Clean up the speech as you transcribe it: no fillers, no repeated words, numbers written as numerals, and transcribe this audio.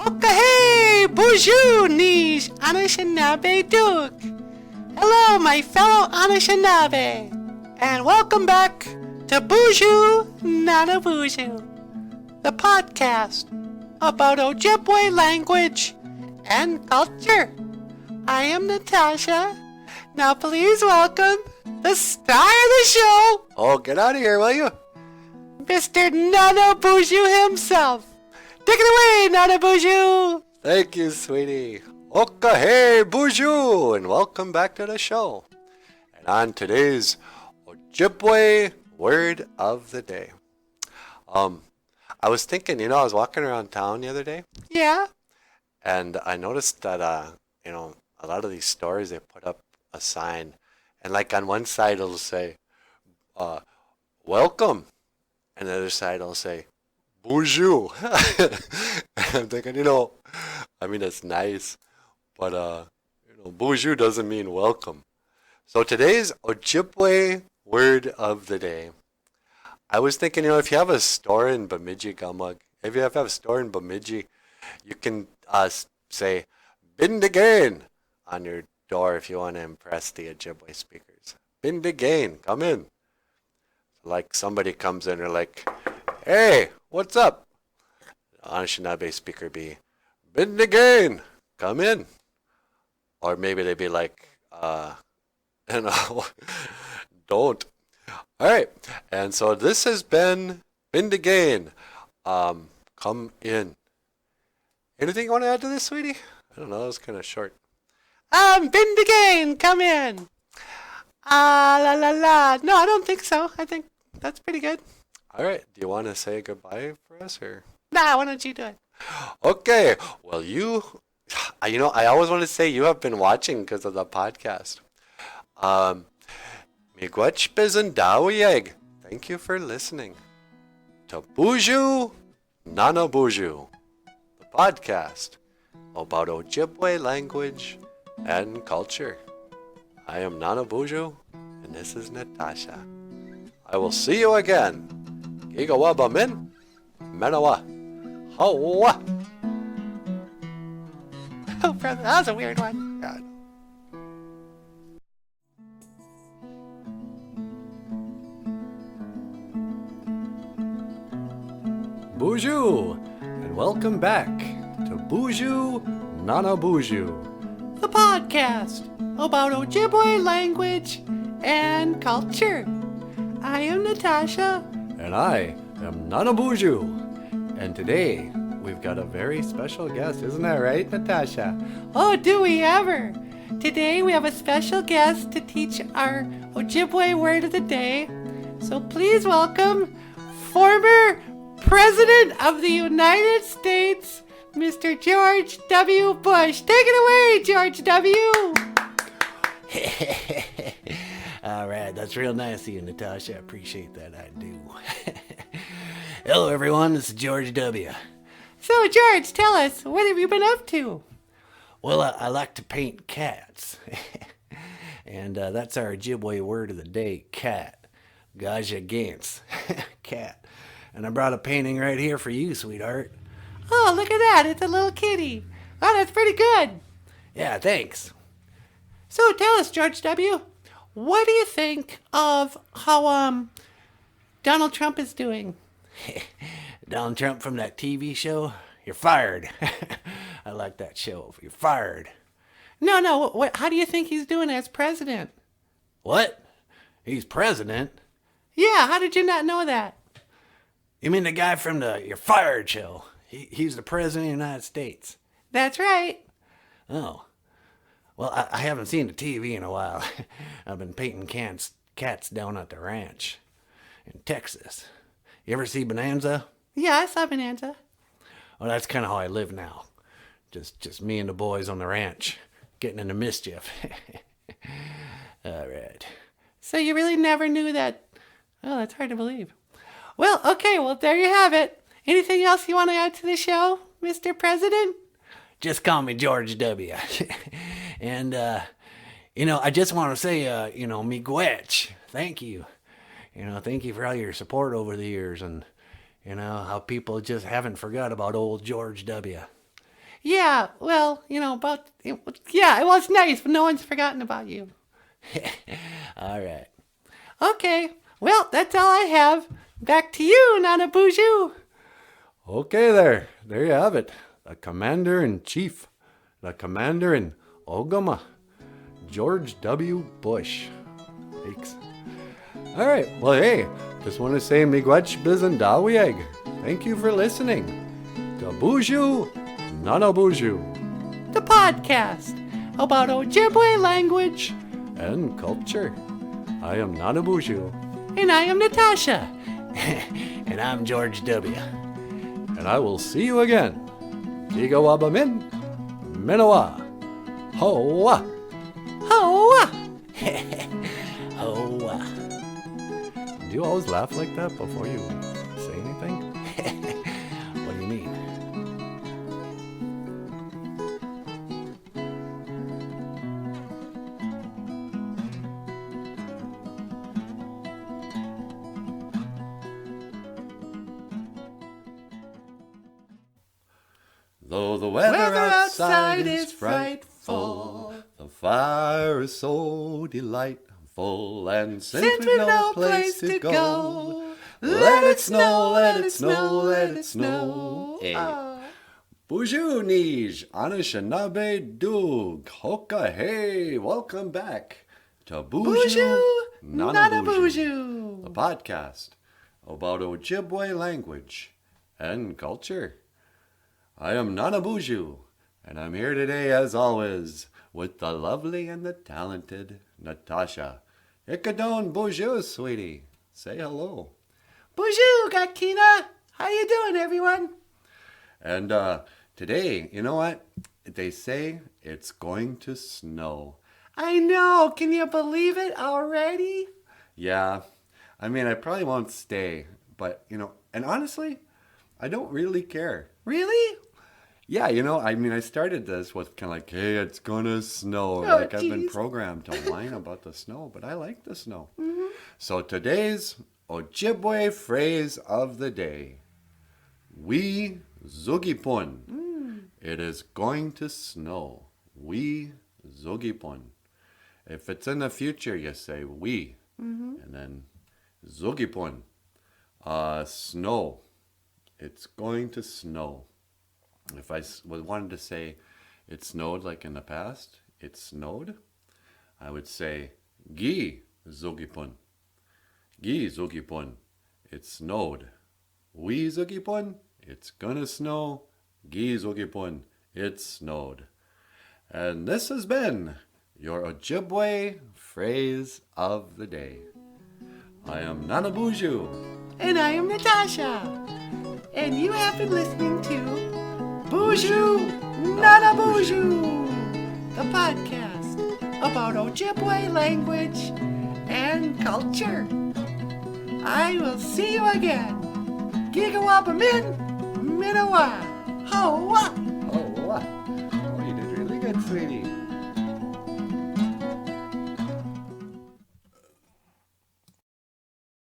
Hey, BOOZHOO Naanaboozhoo. Hello, my fellow Anishinaabe, and welcome back to BOOZHOO NANABOOZHOO, the podcast about Ojibwe language and culture. I am Natasha. Now please welcome the star of the show. Oh, get out of here, will you? Mr. NANABOOZHOO himself. Take it away, NANABOOZHOO. Thank you, sweetie. Hey, BOOZHOO, and welcome back to the show. And on today's Ojibwe word of the day. I was thinking, I was walking around town the other day. Yeah? And I noticed that, a lot of these stores, they put up a sign. And like on one side, it'll say, welcome. And the other side, it'll say, BOOZHOO. And I'm thinking, it's nice. But, BOOZHOO doesn't mean welcome. So today's Ojibwe word of the day. I was thinking, if you have a store in Bemidji, Gumug, if you have a store in Bemidji, you can say, Bindigain on your door if you want to impress the Ojibwe speakers. Bindigain, come in. Like somebody comes in, they're like, hey, what's up? The Anishinaabe speaker be, Bindigain, come in. Or maybe they'd be like, don't. All right. And so this has been Bindigain. Come in. Anything you want to add to this, sweetie? I don't know. It was kind of short. Bindigain, come in. La la la. No, I don't think so. I think that's pretty good. All right. Do you want to say goodbye for us, or? Nah, why don't you do it? Okay. Well, I always want to say you have been watching because of the podcast. Miigwech Bizandawiyeg. Thank you for listening to BOOZHOO NANABOOZHOO, the podcast about Ojibwe language and culture. I am NANABOOZHOO, and this is Natasha. I will see you again. Gigawaba min, menawa, hawa. Oh, brother, that was a weird one. God. BOOZHOO, and welcome back to BOOZHOO NANABOOZHOO, the podcast about Ojibwe language and culture. I am Natasha. And I am NANABOOZHOO. And today, we've got a very special guest, isn't that right, Natasha? Oh, do we ever? Today we have a special guest to teach our Ojibwe word of the day. So please welcome former President of the United States, Mr. George W. Bush. Take it away, George W. All right, that's real nice of you, Natasha. I appreciate that, I do. Hello, everyone. This is George W. So, George, tell us, what have you been up to? Well, I like to paint cats. And that's our Ojibwe word of the day, cat. Gaja Gantz. Cat. And I brought a painting right here for you, sweetheart. Oh, look at that. It's a little kitty. Oh, that's pretty good. Yeah, thanks. So, tell us, George W., what do you think of how Donald Trump is doing? Donald Trump from that TV show? You're fired. I like that show. You're fired. No. How do you think he's doing as president? What? He's president? Yeah, how did you not know that? You mean the guy from the You're Fired show? He's the president of the United States. That's right. Oh. Well, I haven't seen the TV in a while. I've been painting cats down at the ranch in Texas. You ever see Bonanza? Yeah, I saw Bonanza. Well, that's kind of how I live now. Just me and the boys on the ranch, getting into mischief. All right. So you really never knew that? Oh, that's hard to believe. Well, okay, there you have it. Anything else you want to add to the show, Mr. President? Just call me George W. And, I just want to say, miigwech. Thank you. Thank you for all your support over the years and, how people just haven't forgot about old George W. Yeah, well, yeah, it was nice, but no one's forgotten about you. All right. Okay, well, that's all I have. Back to you, NanaBOOZHOO. Okay, there you have it. The Commander-in-Chief, the Commander in Ogama, George W. Bush. Thanks. All right, well, hey, just want to say miigwech bizandawieg. Thank you for listening to BOOZHOO NANABOOZHOO The podcast about Ojibwe language. and culture. I am NanaBOOZHOO, And I am Natasha. and I'm George W. And I will see you again. Gigawabamin, Minowa, Hoa, Hoa! Hoa. Do you always laugh like that before you say anything? What do you mean? Though the weather outside is frightful, the fire is so delightful, and since we've no place to go, let it snow, let it snow, let it snow. BOOZHOO Nij, Anishinaabe Doog, Hoka Hey, welcome back to BOOZHOO NANABOOZHOO, the podcast about Ojibwe language and culture. I am NanaBOOZHOO, and I'm here today, as always, with the lovely and the talented Natasha. Ikadon BOOZHOO, sweetie. Say hello. BOOZHOO, Gakina! How you doing, everyone? And today, you know what? They say it's going to snow. I know, can you believe it already? Yeah, I mean, I probably won't stay, but, and honestly, I don't really care. Really? Yeah, I mean, I started this with kind of like, hey, it's gonna snow. Oh, I've been geez. programmed to whine about the snow, but I like the snow. Mm-hmm. So today's Ojibwe phrase of the day. We zugipun. It is going to snow. We zugipun. If it's in the future, you say we. And then zugipun. Snow. It's going to snow. If I wanted to say it snowed like in the past, it snowed, I would say gi zugipun. Gi zugipun. It snowed. We zugipun. It's gonna snow. Gi zugipun. It snowed. And this has been your Ojibwe phrase of the day. I am NanaBOOZHOO. And I am Natasha. And you have been listening to BOOZHOO NANABOOZHOO, the podcast about Ojibwe language and culture. I will see you again. Gigawabamin, Minowa, Hoa. Oh, you did really good, sweetie.